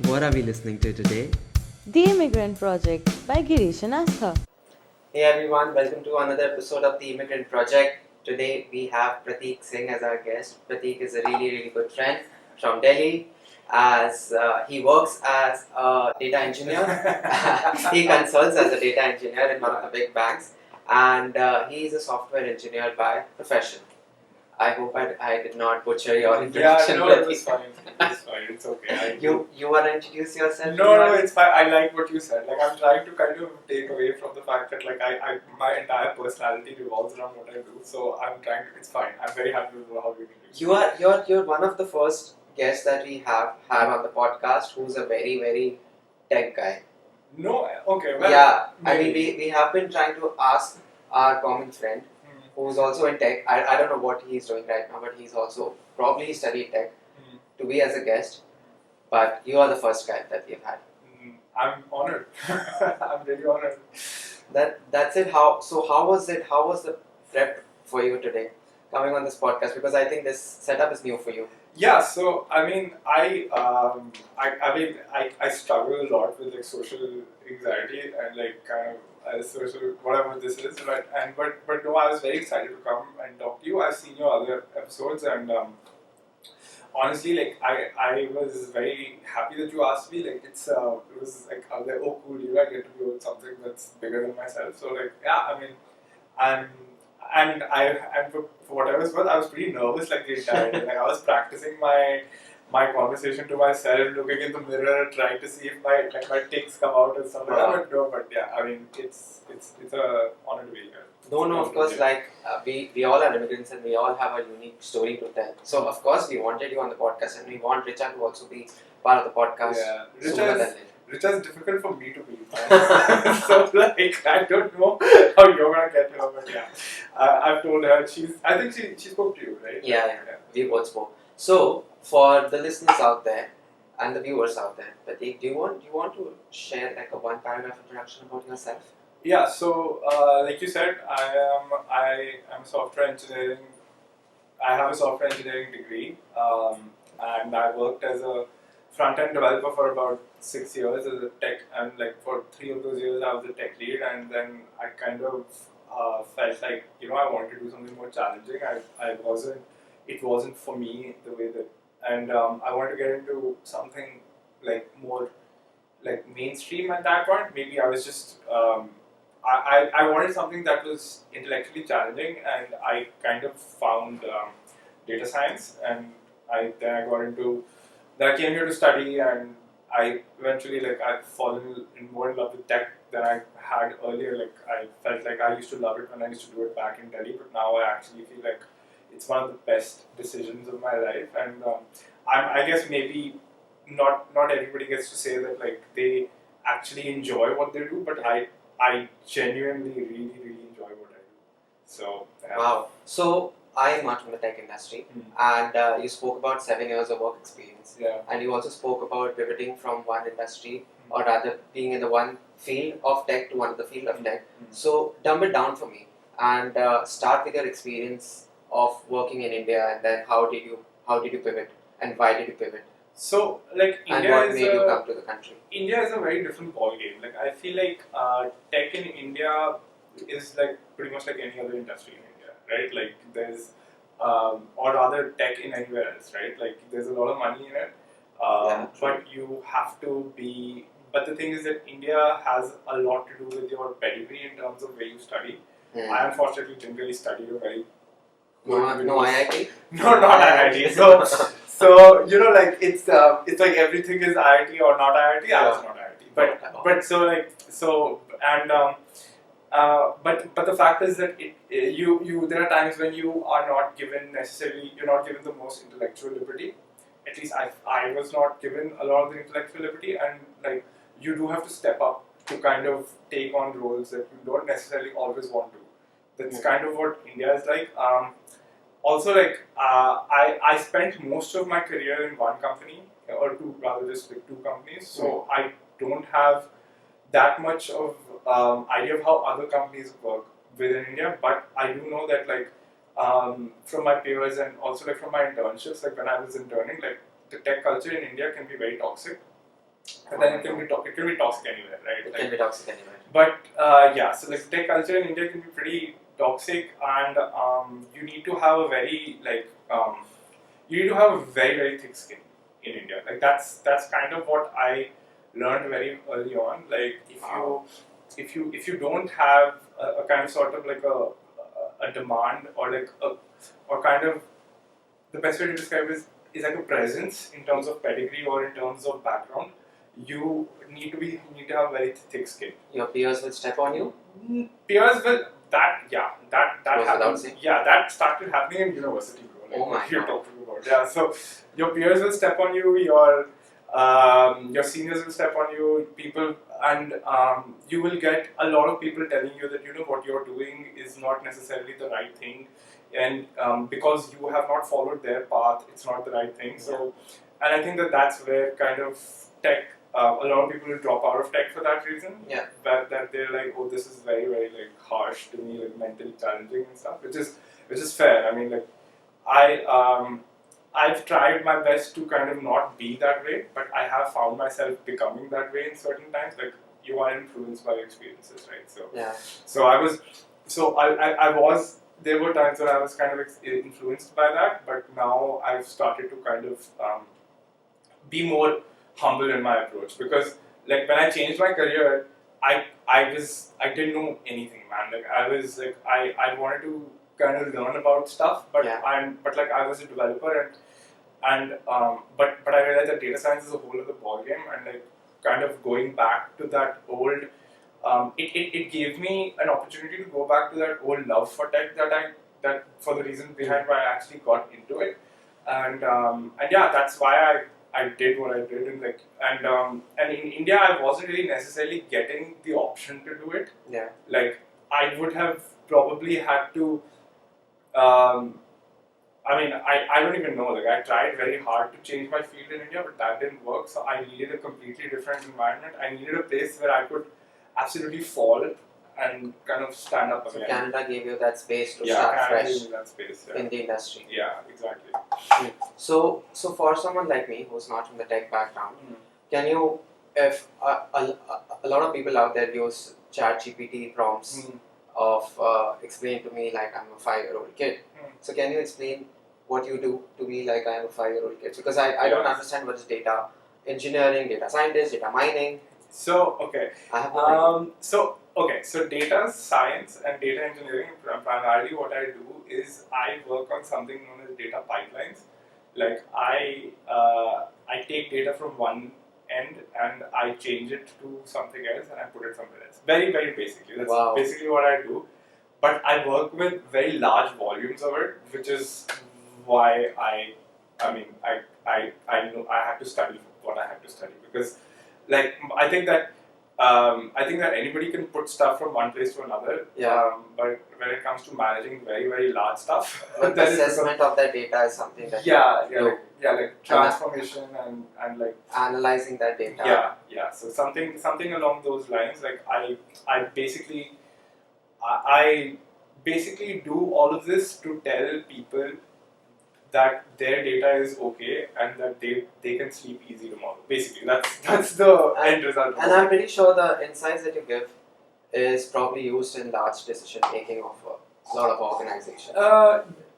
What are we listening to today? The Immigrant Project by Girish and Astha. Hey everyone, welcome to another episode of the Immigrant Project. Today we have Prateek Singh as our guest. Prateek is a really good friend from Delhi. As he works as a data engineer, he consults as a data engineer in one of the big banks, and he is a software engineer by profession. I hope I did not butcher your introduction. Yeah, no, it was fine. It's fine. It's okay. You want to introduce yourself? No, it's fine. I like what you said. Like, I'm trying to kind of take away from the fact that like my entire personality revolves around what I do. So I'm trying to. It's fine. I'm very happy with how we can do. You're one of the first guests that we have had on the podcast who's a very tech guy. No, okay. Well, Yeah, I maybe. mean we have been trying to ask our common friend who's also in tech. I don't know what he's doing right now, but he's also probably studied tech to be as a guest. But you are the first guy that we've had. I'm honored. I'm really honored. That's it. How was it? How was the prep for you today coming on this podcast? Because I think this setup is new for you. Yeah, so I mean, I struggle a lot with like social anxiety and like kind of social whatever this is, but no, I was very excited to come and talk to you. I've seen your other episodes and honestly, like I was very happy that you asked me. Like it was like I was like, oh cool, I get to do something that's bigger than myself. So like yeah, I mean, and and for whatever it's worth, I was pretty nervous like the entire day. Like I was practicing my conversation to myself, looking in the mirror, trying to see if my tics come out and stuff like that. But no, but yeah, I mean it's a honor to be here. No, of course, like we all are immigrants and we all have a unique story to tell. So of course we wanted you on the podcast and we want Richa to also be part of the podcast sooner than later. Richa is difficult for me to be. So like I don't know how you're gonna get her, but yeah, I've told her I think she spoke to you, right? Yeah. We both spoke. So for the listeners out there and the viewers out there, Prateek, do you want to share like a one paragraph introduction about yourself? Yeah, so like you said, I am software engineering. I have a software engineering degree, and I worked as a front end developer for about 6 years as a tech, and like for 3 of those years I was a tech lead, and then I kind of felt like I wanted to do something more challenging. It wasn't for me the way that, and I wanted to get into something like more like mainstream at that point. Maybe I was just I wanted something that was intellectually challenging, and I kind of found data science, and then I got into then I came here to study, and I eventually I've fallen more in love with tech than I had earlier. Like I felt like I used to love it when I used to do it back in Delhi, but now I actually feel like it's one of the best decisions of my life, and I guess maybe not everybody gets to say that like they actually enjoy what they do, but I genuinely really enjoy what I do. So Wow. So I'm not from the tech industry, and you spoke about 7 years of work experience, yeah. and you also spoke about pivoting from one industry, or rather being in the one field of tech to another field of tech. So dumb it down for me, and start with your experience of working in India, and then how did you pivot, and why did you pivot, So like and India what is made you come to the country? India is a very different ball game. Like I feel like tech in India is like pretty much like any other industry in India, right? Like there's or rather tech in anywhere else, right? Like there's a lot of money in it, but you have to be. But the thing is that India has a lot to do with your pedigree in terms of where you study. I unfortunately didn't really study a very good. No IIT. No, not IIT. So like it's like everything is IIT or not IIT. I was not IIT, but so like so and but the fact is that you there are times when you are not given necessarily you're not given the most intellectual liberty. At least I was not given a lot of the intellectual liberty, and like you do have to step up to kind of take on roles that you don't necessarily always want to. That's kind of what India is like. Also, like I spent most of my career in one company or two, rather just like two companies. So I don't have that much of idea of how other companies work within India. But I do know that from my peers and also like from my internships, like when I was interning, like the tech culture in India can be very toxic. and then it can be toxic anywhere, right? It can be toxic anywhere. But so like tech culture in India can be pretty toxic, and you need to have a very very thick skin in India. Like that's kind of what I learned very early on. Like if you don't have a kind of sort of like a demand or like or kind of the best way to describe it is like a presence in terms of pedigree or in terms of background. You need to have very thick skin. Your peers will step on you. Peers will that Goes happened. without saying. Yeah, that started happening in university, bro. Like Oh my what you're God. talking about. Yeah, so your peers will step on you. Your seniors will step on you. People and you will get a lot of people telling you that what you're doing is not necessarily the right thing, and because you have not followed their path, it's not the right thing. So, and I think that's where kind of tech. A lot of people will drop out of tech for that reason. Yeah. That they're like, oh, this is very very like harsh to me, like mentally challenging and stuff, which is fair. I mean, like I've tried my best to kind of not be that way, but I have found myself becoming that way in certain times. Like you are influenced by experiences, right? So Yeah. so I was. There were times when I was kind of influenced by that, but now I've started to kind of be more humble in my approach, because like when I changed my career, I didn't know anything, man. Like I wanted to kind of learn about stuff, but like I was a developer but I realized that data science is a whole other ballgame, and like kind of going back to that old it gave me an opportunity to go back to that old love for tech that for the reason behind why I actually got into it, and yeah, that's why I did what I did, and in India I wasn't really necessarily getting the option to do it. Yeah. Like I would have probably had to. I mean, I don't even know. Like I tried very hard to change my field in India, but that didn't work. So I needed a completely different environment. I needed a place where I could absolutely fall and kind of stand up So again. Canada gave you that space to start Canada fresh gave me that space. Yeah. in the industry. Yeah, exactly. So for someone like me who's not from the tech background, can you, if a lot of people out there use ChatGPT prompts of explain to me like I'm a 5-year-old kid. So can you explain what you do to me like I'm a 5-year-old kid? Because I don't understand what is data engineering, data scientist, data mining. So okay. I have no idea. So data science and data engineering, primarily what I do is I work on something known as data pipelines. Like I take data from one end and I change it to something else and I put it somewhere else. Very, very basically. That's basically what I do. But I work with very large volumes of it, which is why I know I had to study what I had to study, because like I think that anybody can put stuff from one place to another. But when it comes to managing very, very large stuff, but the assessment of that data is something that like transformation and like analyzing that data. So something along those lines. Like I basically do all of this to tell people that their data is okay and that they can sleep easy tomorrow. Basically, that's the end result. And I'm pretty sure the insights that you give is probably used in large decision making of a lot of organizations.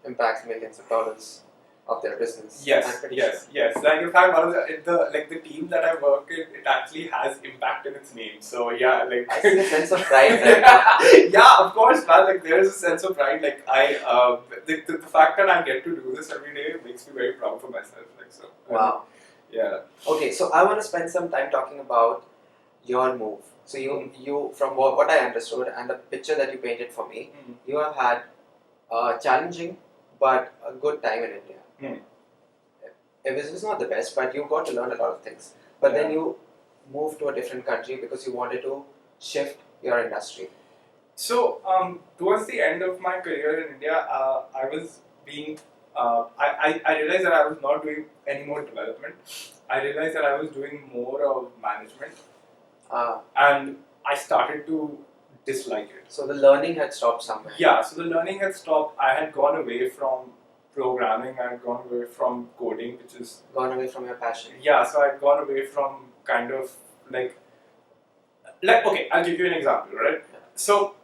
Impacts millions of dollars of their business. Yes. Like in fact, one of the team that I work in, it actually has impact in its name. So yeah, like I see a sense of pride there. Yeah, of course, man. Like there is a sense of pride. Like the fact that I get to do this every day makes me very proud for myself. Like so. Wow. Yeah. Okay, so I want to spend some time talking about your move. So you from what I understood and the picture that you painted for me, you have had a challenging but a good time in India. It was not the best, but you got to learn a lot of things. But then you moved to a different country because you wanted to shift your industry. So towards the end of my career in India, I was being I realized that I was not doing any more development. I realized that I was doing more of management, and I started to dislike it. So the learning had stopped somewhere. Yeah, so the learning had stopped. I had gone away from programming. I had gone away from coding, which is gone away from your passion. Yeah, so I had gone away from kind of like okay, I'll give you an example, right? So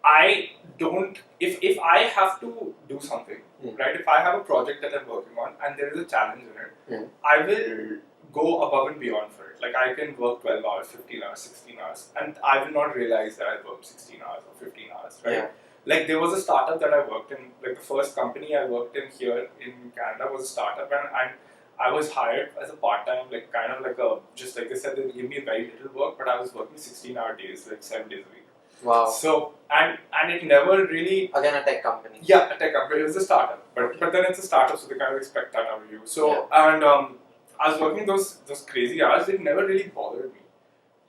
I don't, if I have to do something, right? If I have a project that I'm working on and there is a challenge in it, I will go above and beyond for it. Like I can work 12 hours, 15 hours, 16 hours, and I will not realize that I worked 16 hours or 15 hours, right? Yeah. Like there was a startup that I worked in, like the first company I worked in here in Canada was a startup, and I was hired as a part-time, like kind of like a, just like I said, they gave me very little work, but I was working 16-hour days, like 7 days a week. Wow. So, and it never really... Again, a tech company. Yeah, a tech company. It was a startup. But then it's a startup, so they kind of expect that out of you. So, and I was working those crazy hours. It never really bothered me.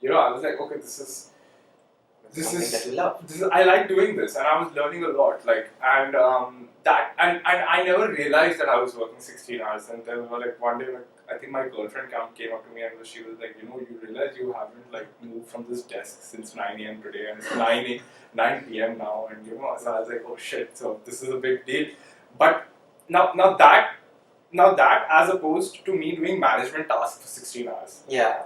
You know, I was like, okay, this is something that you love. I like doing this, and I was learning a lot. Like, and I never realized that I was working 16 hours. And then like one day, like, I think my girlfriend came up to me and she was like, you know, you realize you haven't like moved from this desk since 9 a.m. today, and it's 9 p.m. now, and you know, so I was like, oh shit, so this is a big deal. But now that as opposed to me doing management tasks for 16 hours. Yeah.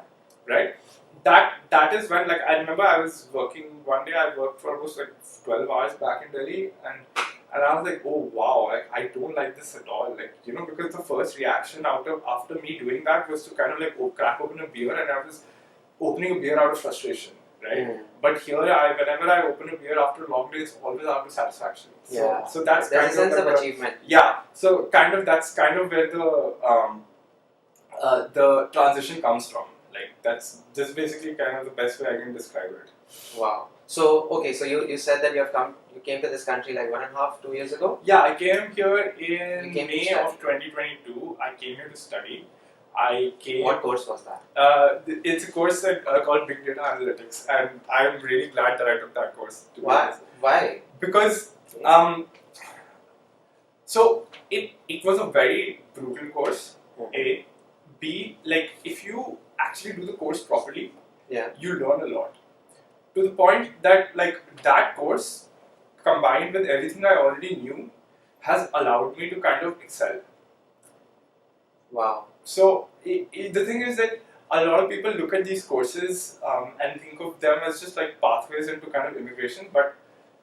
Right? That is when, like, I remember I was working, one day I worked for almost like 12 hours back in Delhi, and I was like, oh wow, like I don't like this at all, like, you know, because the first reaction after me doing that was to kind of like crack open a beer, and I was opening a beer out of frustration, right? But here, whenever I open a beer after a long day, it's always out of satisfaction. So that's there's kind a sense of achievement. Yeah. So that's kind of where the transition comes from. Like that's just basically kind of the best way I can describe it. Wow. So okay, so you said that you came to this country like 1.5, 2 years ago? Yeah, I came here in May of 2022. I came here to study. What course was that? It's a course that called Big Data Analytics, and I'm really glad that I took that course. Why? Because so it was a very brutal course. A, B, like if you actually do the course properly, you learn a lot. To the point that like that course combined with everything I already knew has allowed me to kind of excel. Wow. So the thing is that a lot of people look at these courses and think of them as just like pathways into kind of immigration, but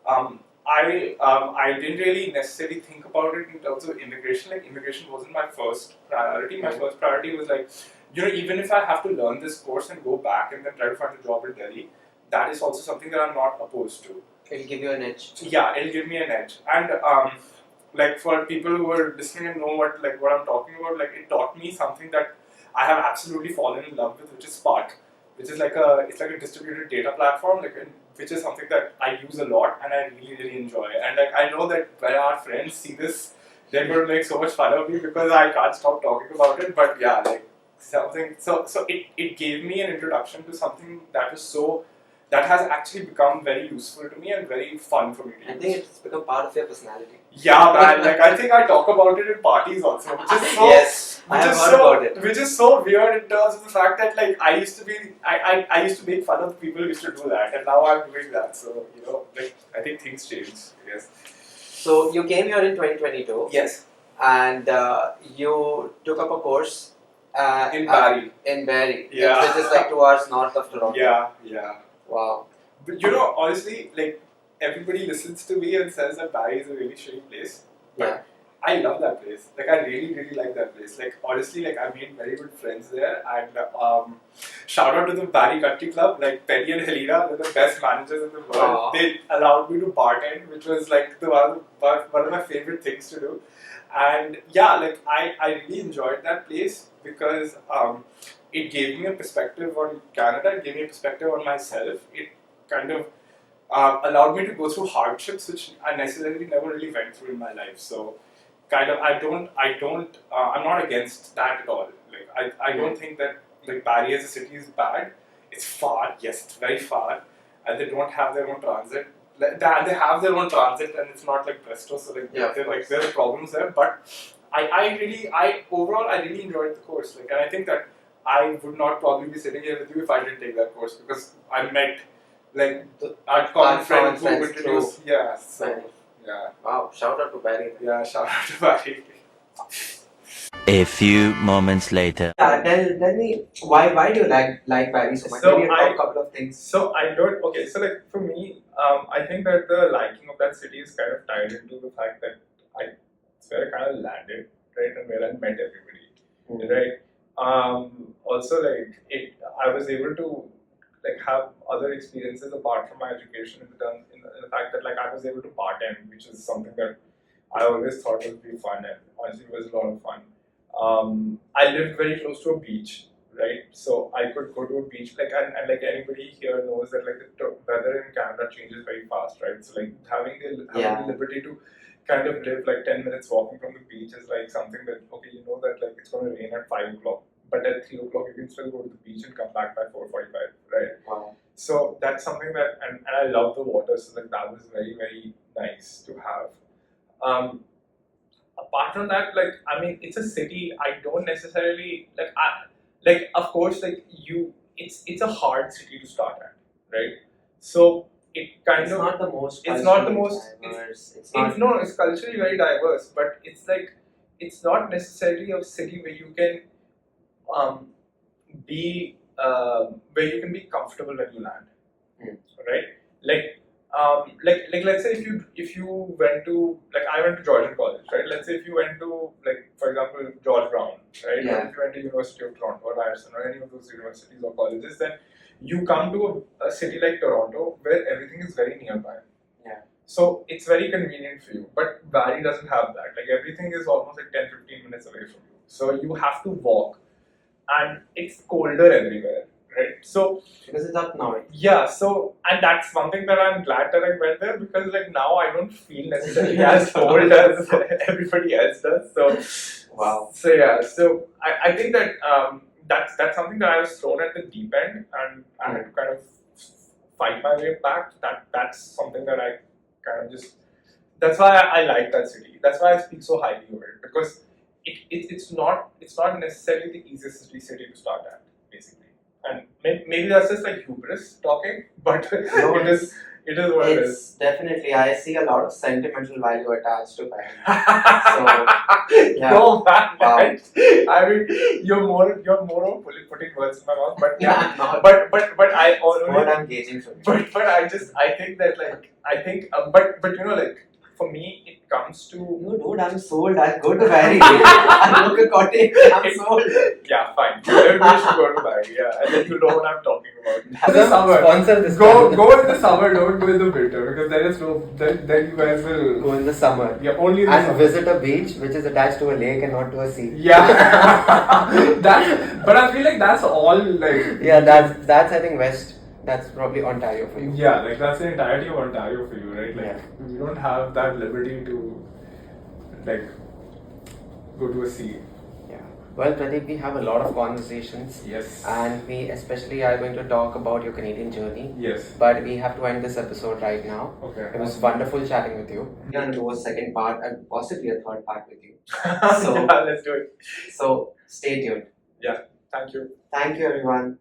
I didn't really necessarily think about it in terms of immigration. Like immigration wasn't my first priority. My first priority was like, you know, even if I have to learn this course and go back and then try to find a job in Delhi, that is also something that I'm not opposed to. It'll give you an edge. Yeah, it'll give me an edge. And like for people who are listening and know what I'm talking about, like it taught me something that I have absolutely fallen in love with, which is Spark, which is like a distributed data platform, which is something that I use a lot and I really, really enjoy. And like I know that when our friends see this, they're going to make so much fun of me because I can't stop talking about it. But yeah, like something. So it gave me an introduction to something that has actually become very useful to me and very fun for me to use. I think it's become part of your personality. Yeah, man. Like I think I talk about it in parties also, which is so. Yes, I have heard about it. Which is so weird in terms of the fact that like I used to make fun of the people who used to do that, and now I'm doing that. So you know, like I think things change. Yes. So you came here in 2022. Yes. And you took up a course in Barrie. In Barrie. Yeah. Which is like 2 hours north of Toronto. Yeah. Wow. But you know, honestly, like everybody listens to me and says that Barrie is a really shitty place. But I love that place. Like I really, really like that place. Like honestly, like I made very good friends there. And shout out to the Barrie Country Club. Like Penny and Helena, they're the best managers in the world. Aww. They allowed me to bartend, which was like one of my favorite things to do. And yeah, like I really enjoyed that place because it gave me a perspective on Canada. It gave me a perspective on myself. It kind of allowed me to go through hardships which I necessarily never really went through in my life. So kind of I'm not against that at all. Like I don't think that like Barrie as a city is bad. It's far, yes, it's very far, and they don't have their own transit. They have their own transit, and it's not like Presto. So like there are problems there. But overall I really enjoyed the course. Like, and I think that I would not probably be sitting here with you if I didn't take that course because I met like our common friend who introduced. Yeah. So yeah. Wow. Shout out to Barrie. Yeah. Shout out to Barrie. A few moments later. Tell me why do you like Barrie so much? So Maybe a couple of things. So I don't. Okay, so like for me, I think that the liking of that city is kind of tied into the fact that it's where I kind of landed, right, and where I met everybody, right. Also, like I was able to like have other experiences apart from my education in the fact that like I was able to bartend, which is something that I always thought would be fun, and honestly it was a lot of fun. I lived very close to a beach, right? So I could go to a beach, like and like anybody here knows that like the weather in Canada changes very fast, right? So like having the liberty to kind of live like 10 minutes walking from the beach is like something that okay, you know that like it's going to rain at 5 o'clock, but at 3 o'clock you can still go to the beach and come back by 4:45, right? Wow. So that's something that and I love the water, so like that was very very nice to have. Apart from that, like I mean, it's a city. I don't necessarily like of course like it's a hard city to start at, right? So it kind It's of not the most. it's not the most diverse. it's no, it's culturally very diverse, but it's like it's not necessarily a city where you can um, be where you can be comfortable when you land, right? Like let's say if you went to like I went to Georgian College, right? Let's say if you went to like for example George Brown, right? Yeah. Or if you went to University of Toronto or Ryerson or any of those universities or colleges, then you come to a city like Toronto where everything is very nearby. Yeah. So it's very convenient for you. But Barrie doesn't have that. Like everything is almost like 10-15 minutes away from you. So you have to walk and it's colder everywhere, right? So Because it's up north. yeah, so and that's one thing that I'm glad that I went there because like now I don't feel necessarily as cold as everybody else does. So Wow. So yeah, so I think that that's something that I was thrown at the deep end and I had to kind of fight my way back. That's something that I kind of just that's why I like that city. That's why I speak so highly of it because it's not necessarily the easiest city to start at basically. And maybe that's just like hubris talking, but No, it is what it is. It's definitely. I see a lot of sentimental value attached to Barrie. Yeah. No man, Wow. I mean you're more of putting words in my mouth, but yeah, I'm not. but I What always I'm gauging from you. but I think that like but you know like for me it comes to No, dude, I'm sold. I'll go to Barrie. I'll book a cottage. I'm sold. yeah fine everybody should go to Barrie, yeah, and then you know what I'm talking about. That's summer. Sponsor this. Go in the summer, don't go in the winter because there is no then you guys will Go in the summer. yeah only in the And summer. visit a beach which is attached to a lake and not to a sea. Yeah, but I feel like that's all like Yeah, that's I think West. That's probably Ontario for you. yeah, like that's the entirety of Ontario for you, right? Like Yeah. you don't have that liberty to like go to a sea. Yeah. Well, Prateek, we have a lot of conversations. Yes. And we especially are going to talk about your Canadian journey. Yes. But we have to end this episode right now. Okay. It was wonderful chatting with you. We're going to do a second part and possibly a third part with you. So yeah, let's do it. So stay tuned. Yeah. Thank you. Thank you, everyone.